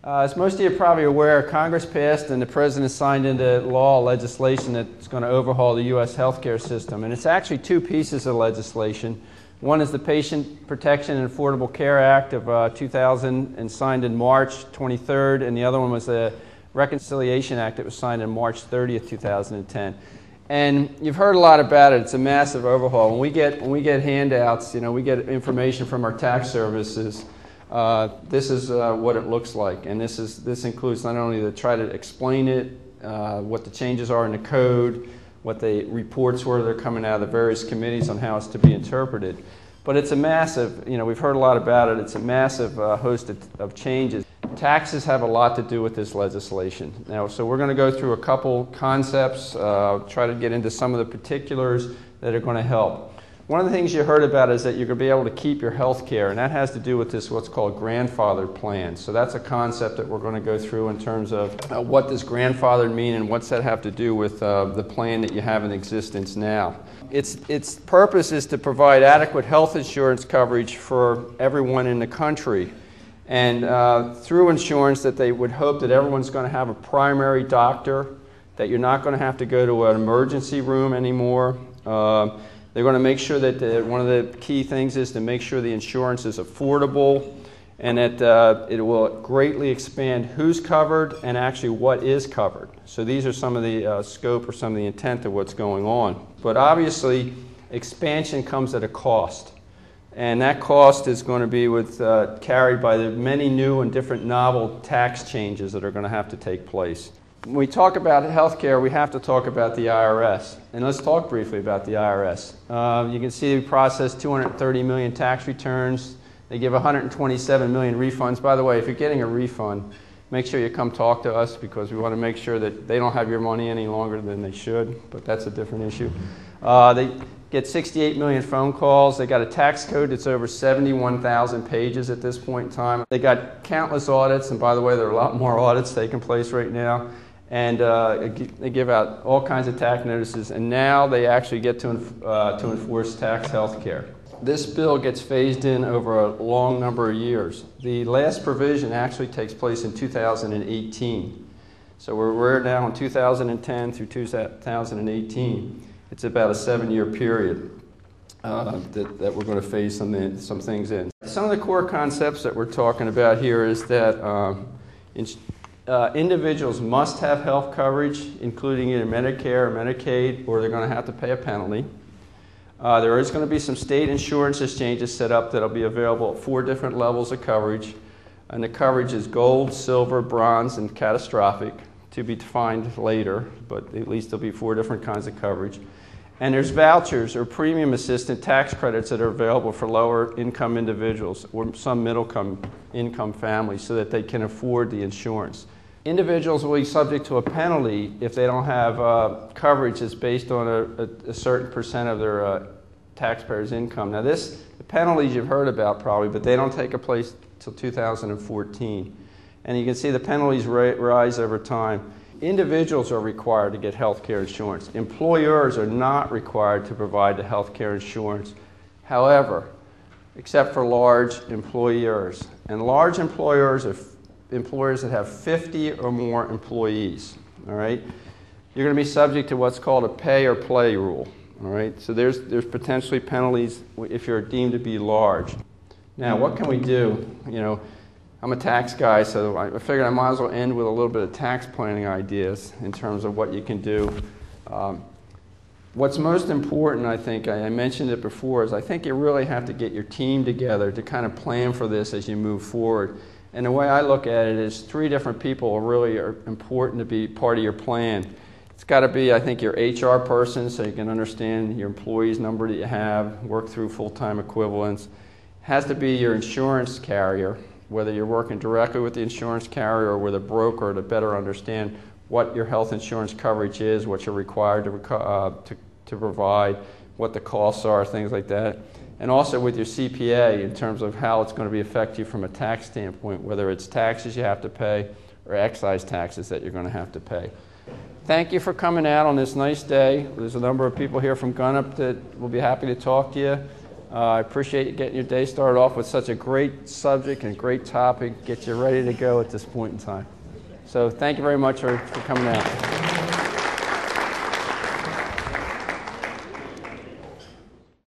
As most of you are probably aware, Congress passed and the President signed into law legislation that's going to overhaul the U.S. healthcare system. And it's actually two pieces of legislation. One is the Patient Protection and Affordable Care Act of 2000 and signed in March 23rd, and the other one was the Reconciliation Act that was signed in March 30th, 2010. And you've heard a lot about it. It's a massive overhaul. When we get handouts, we get information from our tax services. This is what it looks like, and this includes not only to try to explain it, what the changes are in the code, what the reports were that are coming out of the various committees on how it's to be interpreted, but it's a massive, we've heard a lot about it, it's a massive host of changes. Taxes have a lot to do with this legislation. Now, so we're going to go through a couple concepts, try to get into some of the particulars that are going to help. One of the things you heard about is that you're going to be able to keep your health care, and that has to do with this what's called grandfather plan. So that's a concept that we're going to go through in terms of what does grandfather mean and what's that have to do with the plan that you have in existence now. Its purpose is to provide adequate health insurance coverage for everyone in the country. And through insurance that they would hope that everyone's going to have a primary doctor, that you're not going to have to go to an emergency room anymore. They're going to make sure that one of the key things is to make sure the insurance is affordable and that it will greatly expand who's covered and actually what is covered. So these are some of the scope or some of the intent of what's going on. But obviously, expansion comes at a cost. And that cost is going to be carried by the many new and different novel tax changes that are going to have to take place. When we talk about health care, we have to talk about the IRS. And let's talk briefly about the IRS. You can see we process 230 million tax returns. They give 127 million refunds. By the way, if you're getting a refund, make sure you come talk to us because we want to make sure that they don't have your money any longer than they should, but that's a different issue. They get 68 million phone calls. They got a tax code that's over 71,000 pages at this point in time. They got countless audits, and by the way, there are a lot more audits taking place right now. And they give out all kinds of tax notices, and now they actually get to enforce tax health care. This bill gets phased in over a long number of years. The last provision actually takes place in 2018. So we're now in 2010 through 2018. It's about a 7-year period that we're going to phase some things in. Some of the core concepts that we're talking about here is that individuals must have health coverage, including either Medicare or Medicaid, or they're going to have to pay a penalty. There is going to be some state insurance exchanges set up that will be available at 4 different levels of coverage. And the coverage is gold, silver, bronze, and catastrophic, to be defined later, but at least there'll be 4 different kinds of coverage. And there's vouchers or premium assistant tax credits that are available for lower income individuals or some middle income families so that they can afford the insurance. Individuals will be subject to a penalty if they don't have coverage that's based on a certain percent of their taxpayers' income. Now the penalties you've heard about probably, but they don't take place until 2014. And you can see the penalties rise over time. Individuals are required to get health care insurance. Employers are not required to provide the health care insurance. However, except for large employers. And large employers are employers that have 50 or more employees. All right? You're going to be subject to what's called a pay or play rule. All right? So there's potentially penalties if you're deemed to be large. Now, what can we do? I'm a tax guy, so I figured I might as well end with a little bit of tax planning ideas in terms of what you can do. What's most important, I think, I mentioned it before, is I think you really have to get your team together to kind of plan for this as you move forward. And the way I look at it is 3 different people really are important to be part of your plan. It's got to be, I think, your HR person so you can understand your employees' number that you have, work through full-time equivalents. It has to be your insurance carrier, whether you're working directly with the insurance carrier or with a broker to better understand what your health insurance coverage is, what you're required to provide, what the costs are, things like that. And also with your CPA in terms of how it's going to be affect you from a tax standpoint, whether it's taxes you have to pay or excise taxes that you're going to have to pay. Thank you for coming out on this nice day. There's a number of people here from Gunnup that will be happy to talk to you. I appreciate you getting your day started off with such a great subject and great topic. Get you ready to go at this point in time. So thank you very much for coming out.